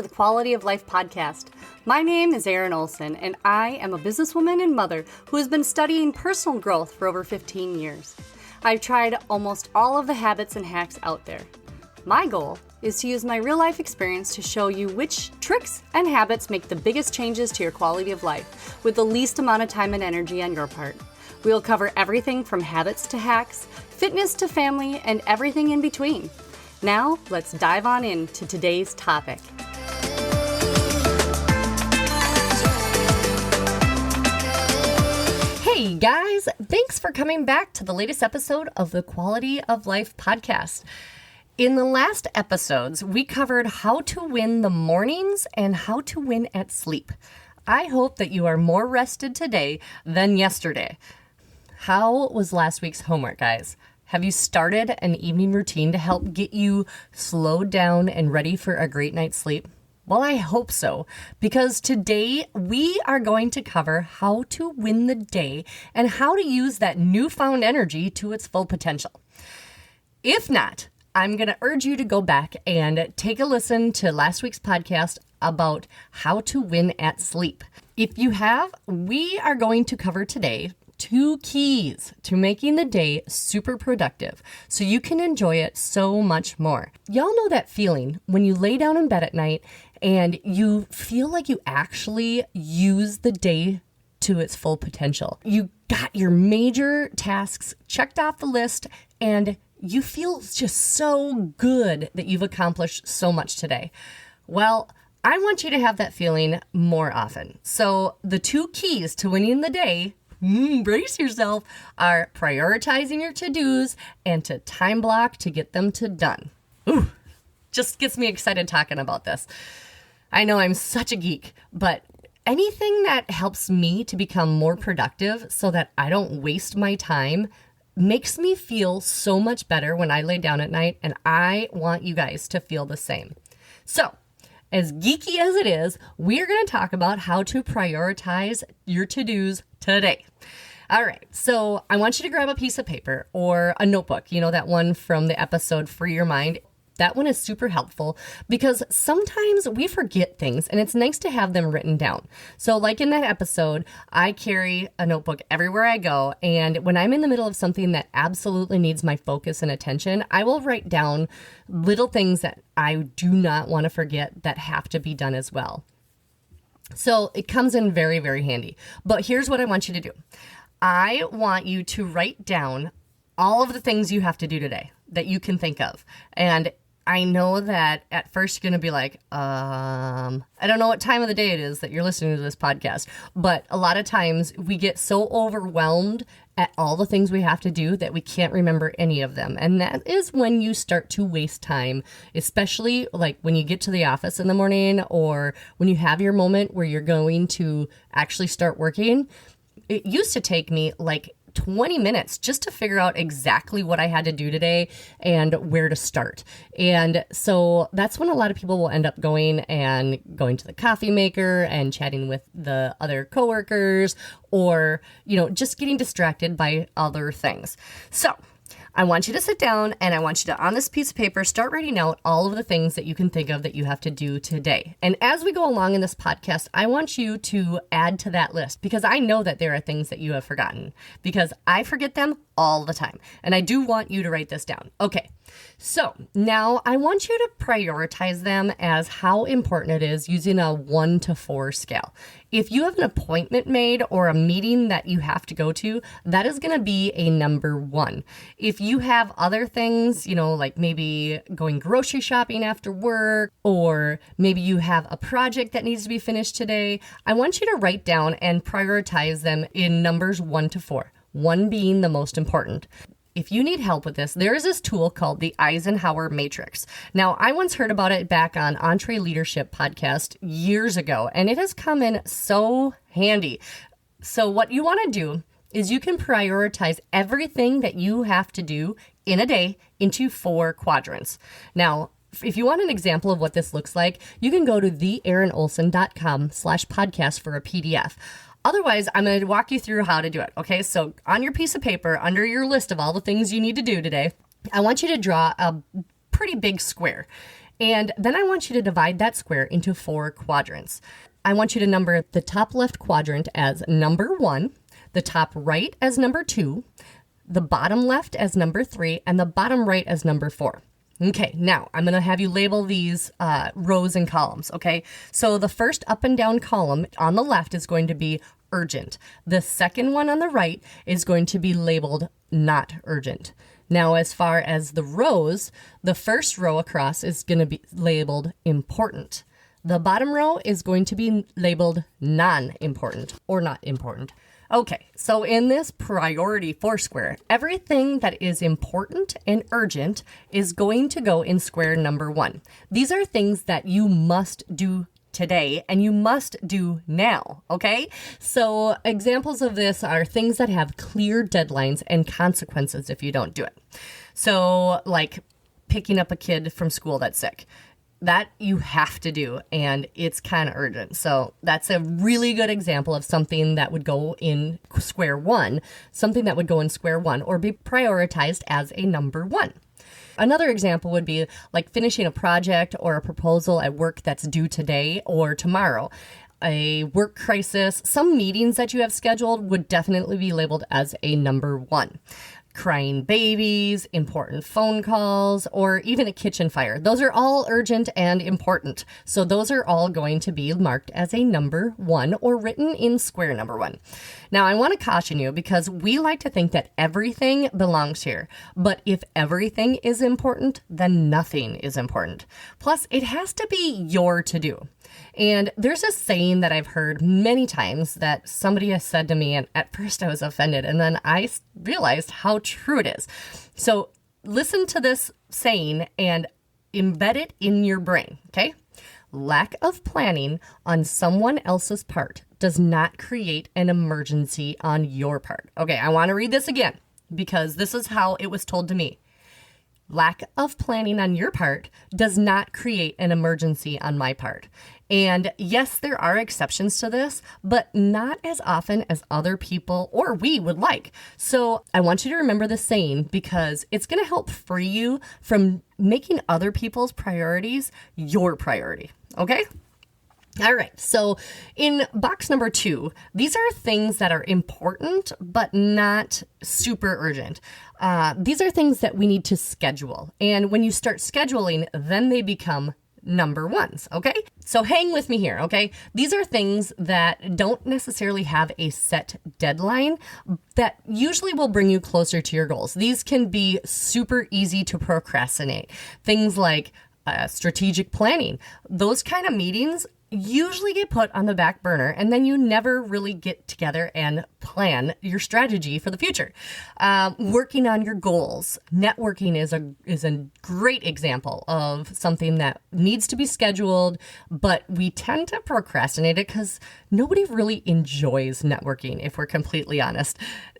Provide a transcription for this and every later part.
to the Quality of Life podcast. My name is Erin Olson, and I am a businesswoman and mother who has been studying personal growth for over 15 years. I've tried almost all of the habits and hacks out there. My goal is to use my real-life experience to show you which tricks and habits make the biggest changes to your quality of life with the least amount of time and energy on your part. We will cover everything from habits to hacks, fitness to family, and everything in between. Now, let's dive on into today's topic. Hey guys, thanks for coming back to the latest episode of the Quality of Life podcast. In the last episodes, we covered how to win the mornings and how to win at sleep. I hope that you are more rested today than yesterday. How was last week's homework, guys? Have you started an evening routine to help get you slowed down and ready for a great night's sleep? Well, I hope so, because today we are going to cover how to win the day and how to use that newfound energy to its full potential. If not, I'm going to urge you to go back and take a listen to last week's podcast about how to win at sleep. If you have, we are going to cover today 2 keys to making the day super productive so you can enjoy it so much more. Y'all know that feeling when you lay down in bed at night and you feel like you actually use the day to its full potential. You got your major tasks checked off the list and you feel just so good that you've accomplished so much today. Well, I want you to have that feeling more often. So the 2 keys to winning the day, brace yourself, are prioritizing your to-dos and to time block to get them to done. Ooh, just gets me excited talking about this. I know I'm such a geek, but anything that helps me to become more productive so that I don't waste my time makes me feel so much better when I lay down at night, and I want you guys to feel the same. So, as geeky as it is, we are going to talk about how to prioritize your to-dos today. All right, so I want you to grab a piece of paper or a notebook, you know, that one from the episode Free Your Mind. That one is super helpful because sometimes we forget things and it's nice to have them written down. So like in that episode, I carry a notebook everywhere I go. And when I'm in the middle of something that absolutely needs my focus and attention, I will write down little things that I do not want to forget that have to be done as well. So it comes in very, very handy. But here's what I want you to do. I want you to write down all of the things you have to do today that you can think of. And I know that at first you're going to be like, I don't know what time of the day it is that you're listening to this podcast, but a lot of times we get so overwhelmed at all the things we have to do that we can't remember any of them. And that is when you start to waste time, especially like when you get to the office in the morning or when you have your moment where you're going to actually start working. It used to take me like 20 minutes just to figure out exactly what I had to do today and where to start. And so that's when a lot of people will end up going to the coffee maker and chatting with the other coworkers or, you know, just getting distracted by other things. So I want you to sit down and I want you to, on this piece of paper, start writing out all of the things that you can think of that you have to do today. And as we go along in this podcast, I want you to add to that list because I know that there are things that you have forgotten because I forget them all the time. And I do want you to write this down. Okay, so now I want you to prioritize them as how important it is using a 1 to 4 scale. If you have an appointment made or a meeting that you have to go to, that is going to be a number 1. If you have other things, you know, like maybe going grocery shopping after work, or maybe you have a project that needs to be finished today, I want you to write down and prioritize them in numbers 1 to 4, 1 being the most important. If you need help with this, there is this tool called the Eisenhower Matrix. Now, I once heard about it back on Entre Leadership podcast years ago, and it has come in so handy. So what you want to do is you can prioritize everything that you have to do in a day into 4 quadrants. Now, if you want an example of what this looks like, you can go to theerinolson.com/podcast for a PDF. Otherwise, I'm going to walk you through how to do it. Okay, so on your piece of paper, under your list of all the things you need to do today, I want you to draw a pretty big square. And then I want you to divide that square into 4 quadrants. I want you to number the top left quadrant as number 1, the top right as number 2, the bottom left as number 3, and the bottom right as number 4. Okay, now I'm going to have you label these rows and columns, okay? So the first up and down column on the left is going to be urgent. The second one on the right is going to be labeled not urgent. Now, as far as the rows, the first row across is going to be labeled important. The bottom row is going to be labeled non-important or not important. Okay, so in this priority 4 square, everything that is important and urgent is going to go in square number 1. These are things that you must do today and you must do now, okay? So examples of this are things that have clear deadlines and consequences if you don't do it. So like picking up a kid from school that's sick. That you have to do, and it's kind of urgent. So that's a really good example of something that would go in square 1, something that would go in square 1 or be prioritized as a number 1. Another example would be like finishing a project or a proposal at work that's due today or tomorrow. A work crisis, some meetings that you have scheduled would definitely be labeled as a number 1. Crying babies, important phone calls, or even a kitchen fire. Those are all urgent and important. So those are all going to be marked as a number 1 or written in square number 1. Now, I want to caution you because we like to think that everything belongs here. But if everything is important, then nothing is important. Plus, it has to be your to-do. And there's a saying that I've heard many times that somebody has said to me, and at first I was offended, and then I realized how true it is. So listen to this saying and embed it in your brain, okay? Lack of planning on someone else's part does not create an emergency on your part. Okay, I want to read this again because this is how it was told to me. Lack of planning on your part does not create an emergency on my part. And yes, there are exceptions to this, but not as often as other people or we would like. So I want you to remember the saying because it's going to help free you from making other people's priorities your priority. Okay? All right, so in box number 2, these are things that are important, but not super urgent. These are things that we need to schedule. And when you start scheduling, then they become number 1s, okay? So hang with me here, okay? These are things that don't necessarily have a set deadline that usually will bring you closer to your goals. These can be super easy to procrastinate. Things like strategic planning. Those kind of meetings usually get put on the back burner and then you never really get together and plan your strategy for the future. Working on your goals. Networking is a great example of something that needs to be scheduled, but we tend to procrastinate it because nobody really enjoys networking, if we're completely honest.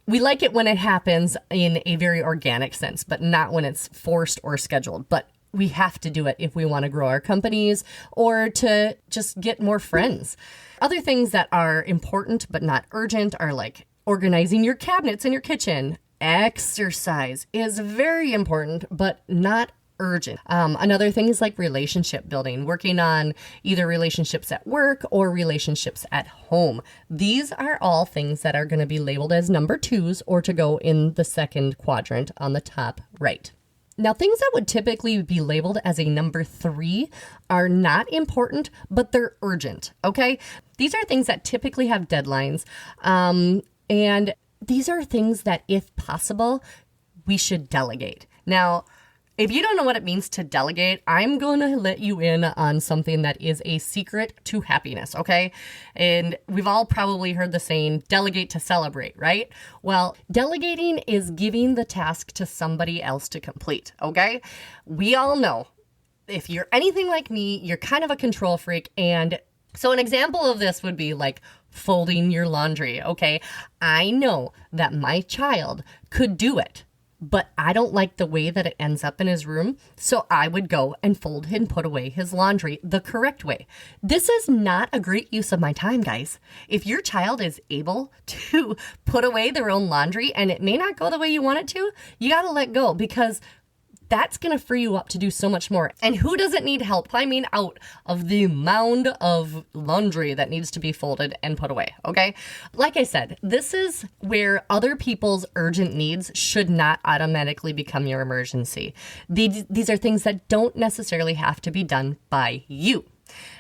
We like it when it happens in a very organic sense, but not when it's forced or scheduled. But we have to do it if we want to grow our companies or to just get more friends. Other things that are important but not urgent are like organizing your cabinets in your kitchen. Exercise is very important but not urgent. Another thing is like relationship building, working on either relationships at work or relationships at home. These are all things that are going to be labeled as number 2s or to go in the second quadrant on the top right. Now, things that would typically be labeled as a number 3 are not important, but they're urgent, okay? These are things that typically have deadlines, and these are things that, if possible, we should delegate. Now, if you don't know what it means to delegate, I'm going to let you in on something that is a secret to happiness, okay? And we've all probably heard the saying, delegate to celebrate, right? Well, delegating is giving the task to somebody else to complete, okay? We all know, if you're anything like me, you're kind of a control freak. And so an example of this would be like folding your laundry, okay? I know that my child could do it, but I don't like the way that it ends up in his room, so I would go and fold and put away his laundry the correct way. This is not a great use of my time, guys. If your child is able to put away their own laundry and it may not go the way you want it to, you got to let go because That's going to free you up to do so much more. And who doesn't need help climbing out of the mound of laundry that needs to be folded and put away, okay? Like I said, this is where other people's urgent needs should not automatically become your emergency. These are things that don't necessarily have to be done by you.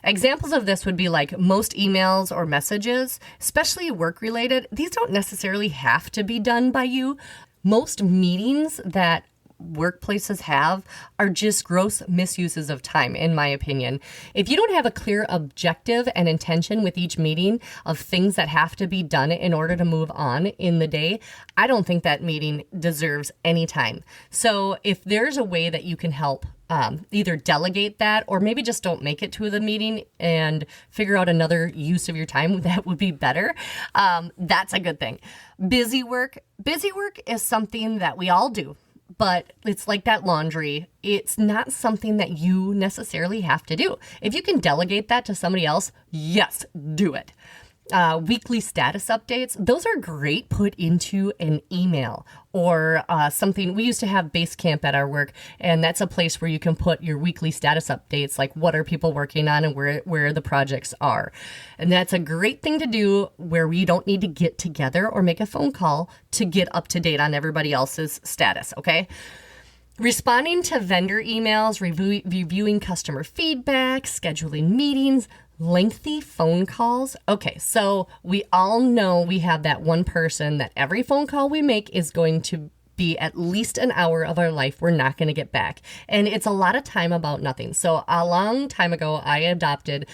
Examples of this would be like most emails or messages, especially work-related. These don't necessarily have to be done by you. Most meetings that workplaces have are just gross misuses of time, in my opinion. If you don't have a clear objective and intention with each meeting of things that have to be done in order to move on in the day, I don't think that meeting deserves any time. So if there's a way that you can help either delegate that or maybe just don't make it to the meeting and figure out another use of your time, that would be better. That's a good thing. Busy work is something that we all do. But it's like that laundry. It's not something that you necessarily have to do. If you can delegate that to somebody else, yes, do it. Weekly status updates, those are great put into an email or something. We used to have base camp at our work, and that's a place where you can put your weekly status updates, like what are people working on and where the projects are. And that's a great thing to do where we don't need to get together or make a phone call to get up to date on everybody else's status, okay? Responding to vendor emails, reviewing customer feedback, scheduling meetings, lengthy phone calls. Okay, so we all know we have that one person that every phone call we make is going to be at least an hour of our life we're not going to get back. And it's a lot of time about nothing. So a long time ago, I adopted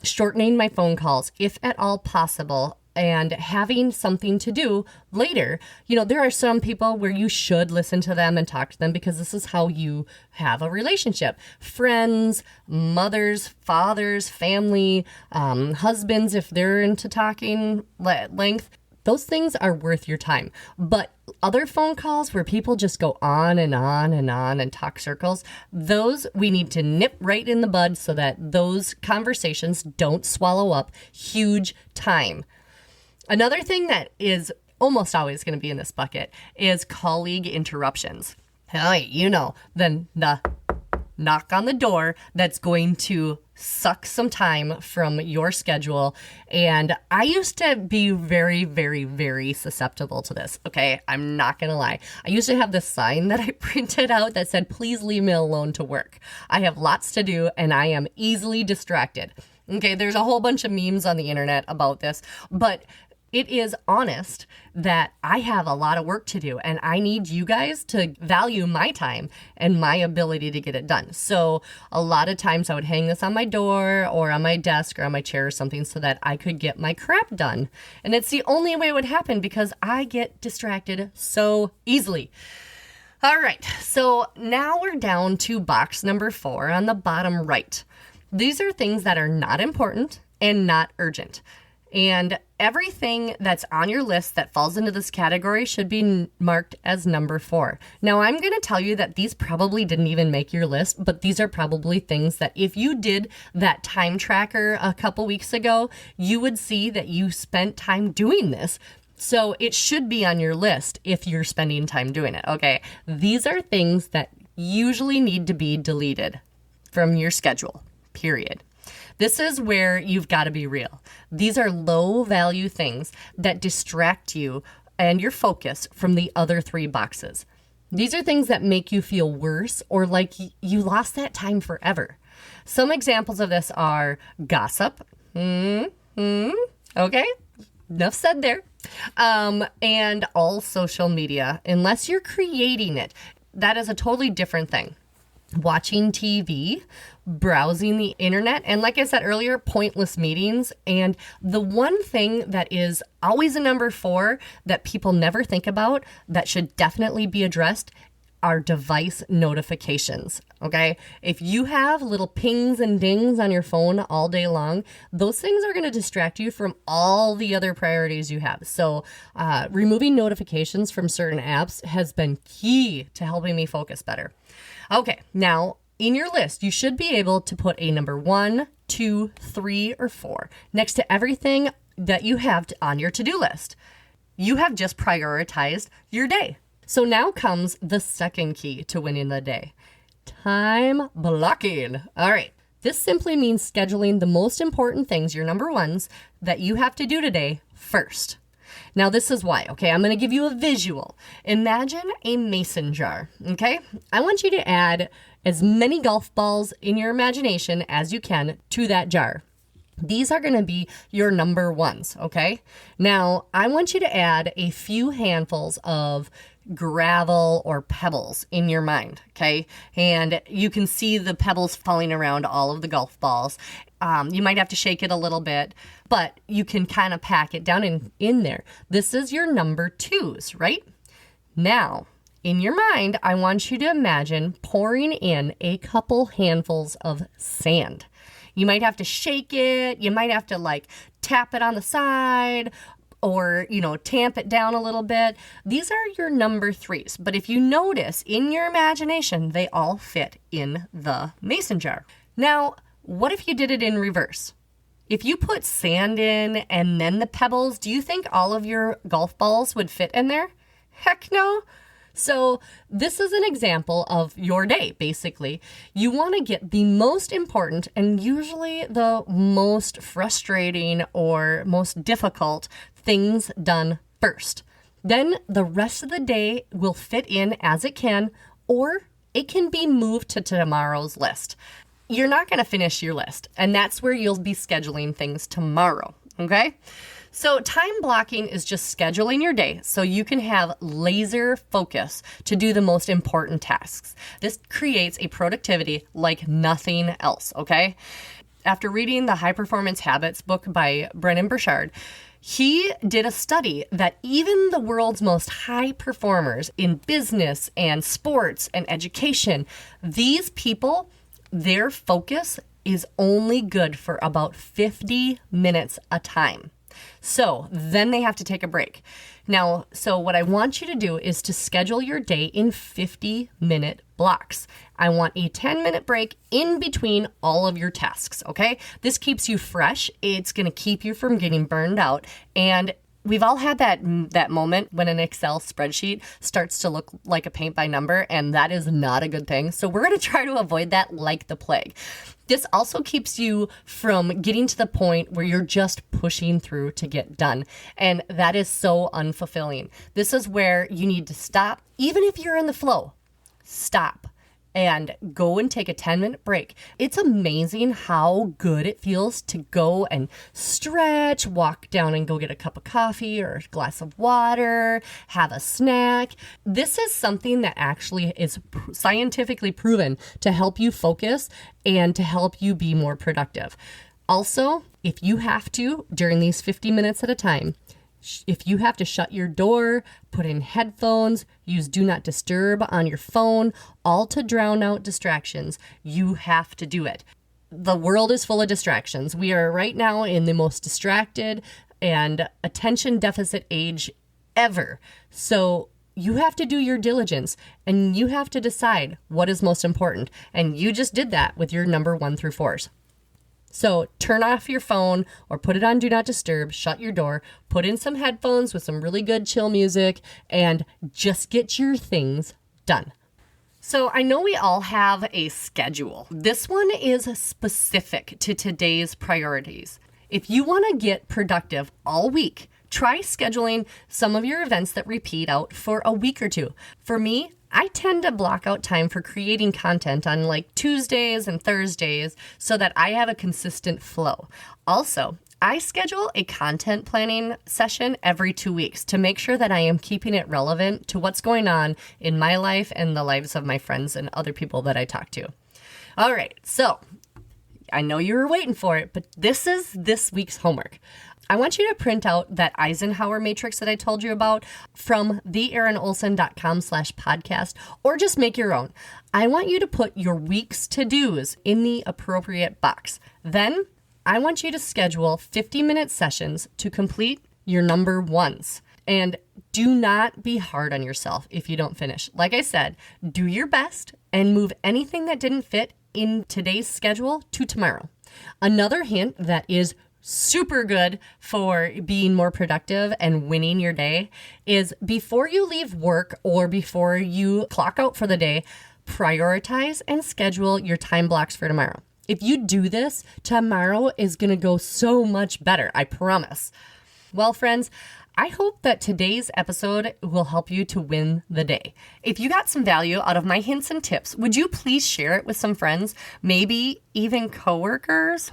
shortening my phone calls, if at all possible, and having something to do later. You know, there are some people where you should listen to them and talk to them because this is how you have a relationship. Friends, mothers, fathers, family, husbands, if they're into talking length, those things are worth your time. But other phone calls where people just go on and on and on and talk circles, those we need to nip right in the bud so that those conversations don't swallow up huge time. Another thing that is almost always going to be in this bucket is colleague interruptions. Hey, you know, the knock on the door that's going to suck some time from your schedule. And I used to be very, very, very susceptible to this. Okay, I'm not going to lie. I used to have this sign that I printed out that said, please leave me alone to work. I have lots to do and I am easily distracted. Okay, there's a whole bunch of memes on the internet about this, but it is honest that I have a lot of work to do and I need you guys to value my time and my ability to get it done. So a lot of times I would hang this on my door or on my desk or on my chair or something so that I could get my crap done. And it's the only way it would happen because I get distracted so easily. All right, so now we're down to box number 4 on the bottom right. These are things that are not important and not urgent. And everything that's on your list that falls into this category should be marked as number 4. Now, I'm going to tell you that these probably didn't even make your list, but these are probably things that if you did that time tracker a couple weeks ago, you would see that you spent time doing this. So it should be on your list if you're spending time doing it, okay? These are things that usually need to be deleted from your schedule, period. This is where you've got to be real. These are low value things that distract you and your focus from the other 3 boxes. These are things that make you feel worse or like you lost that time forever. Some examples of this are gossip. Okay, enough said there. And all social media, unless you're creating it. That is a totally different thing. Watching TV, browsing the internet, and like I said earlier, pointless meetings. And the one thing that is always a number 4 that people never think about that should definitely be addressed are device notifications, okay? If you have little pings and dings on your phone all day long, those things are going to distract you from all the other priorities you have. So removing notifications from certain apps has been key to helping me focus better. Okay, now in your list, you should be able to put a number 1, 2, 3, or 4 next to everything that you have on your to-do list. You have just prioritized your day. So now comes the second key to winning the day. Time blocking. All right. This simply means scheduling the most important things, your number ones, that you have to do today first. Now, this is why, okay? I'm going to give you a visual. Imagine a mason jar, okay? I want you to add as many golf balls in your imagination as you can to that jar. These are going to be your number ones, okay? Now, I want you to add a few handfuls of gravel or pebbles in your mind, okay? And you can see the pebbles falling around all of the golf balls. You might have to shake it a little bit, but you can kind of pack it down in there. This is your number twos, right? Now, in your mind, I want you to imagine pouring in a couple handfuls of sand. You might have to shake it. You might have to tap it on the side or, tamp it down a little bit. These are your number threes. But if you notice in your imagination, they all fit in the mason jar. Now, what if you did it in reverse? If you put sand in and then the pebbles, do you think all of your golf balls would fit in there? Heck no. So this is an example of your day, basically. You want to get the most important and usually the most frustrating or most difficult things done first. Then the rest of the day will fit in as it can, or it can be moved to tomorrow's list. You're not going to finish your list, and that's where you'll be scheduling things tomorrow, okay? So time blocking is just scheduling your day so you can have laser focus to do the most important tasks. This creates a productivity like nothing else, okay? After reading the High Performance Habits book by Brendon Burchard, he did a study that even the world's most high performers in business and sports and education, these people, their focus is only good for about 50 minutes a time. So then they have to take a break. Now, so what I want you to do is to schedule your day in 50-minute blocks. I want a 10-minute break in between all of your tasks, okay? This keeps you fresh. It's going to keep you from getting burned out. And we've all had that moment when an Excel spreadsheet starts to look like a paint by number, and that is not a good thing. So we're going to try to avoid that like the plague. This also keeps you from getting to the point where you're just pushing through to get done. And that is so unfulfilling. This is where you need to stop. Even if you're in the flow, stop and go and take a 10-minute break. It's amazing how good it feels to go and stretch, walk down and go get a cup of coffee or a glass of water, have a snack. This is something that actually is scientifically proven to help you focus and to help you be more productive. Also, if you have to, during these 50 minutes at a time, if you have to shut your door, put in headphones, use Do Not Disturb on your phone, all to drown out distractions, you have to do it. The world is full of distractions. We are right now in the most distracted and attention deficit age ever. So you have to do your diligence and you have to decide what is most important. And you just did that with your number 1 through 4s. So turn off your phone or put it on Do Not Disturb, shut your door, put in some headphones with some really good chill music, and just get your things done. So I know we all have a schedule. This one is specific to today's priorities. If you want to get productive all week, try scheduling some of your events that repeat out for a week or two. For me, I tend to block out time for creating content on Tuesdays and Thursdays so that I have a consistent flow. Also, I schedule a content planning session every 2 weeks to make sure that I am keeping it relevant to what's going on in my life and the lives of my friends and other people that I talk to. All right, so I know you were waiting for it, but this is this week's homework. I want you to print out that Eisenhower matrix that I told you about from theerinolson.com/podcast, or just make your own. I want you to put your week's to-dos in the appropriate box. Then I want you to schedule 50-minute sessions to complete your number ones. And do not be hard on yourself if you don't finish. Like I said, do your best and move anything that didn't fit in today's schedule to tomorrow. Another hint that is super good for being more productive and winning your day is before you leave work or before you clock out for the day, prioritize and schedule your time blocks for tomorrow. If you do this, tomorrow is going to go so much better, I promise. Well, friends, I hope that today's episode will help you to win the day. If you got some value out of my hints and tips, would you please share it with some friends, maybe even coworkers?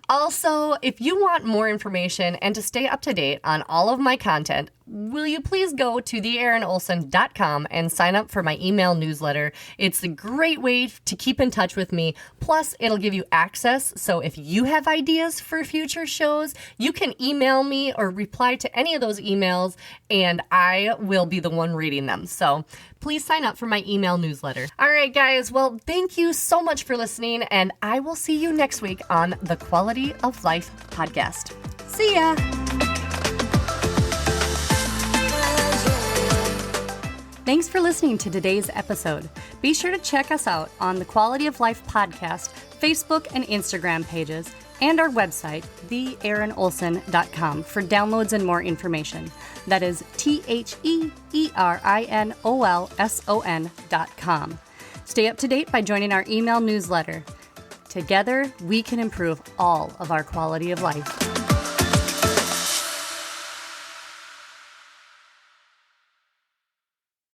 Also, if you want more information and to stay up to date on all of my content, will you please go to theerinolson.com and sign up for my email newsletter? It's a great way to keep in touch with me. Plus, it'll give you access. So if you have ideas for future shows, you can email me or reply to any of those emails, and I will be the one reading them. So please sign up for my email newsletter. All right, guys. Well, thank you so much for listening, and I will see you next week on the Quality of Life podcast. See ya. Thanks for listening to today's episode. Be sure to check us out on the Quality of Life podcast, Facebook and Instagram pages, and our website, theerinolson.com, for downloads and more information. That is TheErinolson.com. Stay up to date by joining our email newsletter. Together, we can improve all of our quality of life.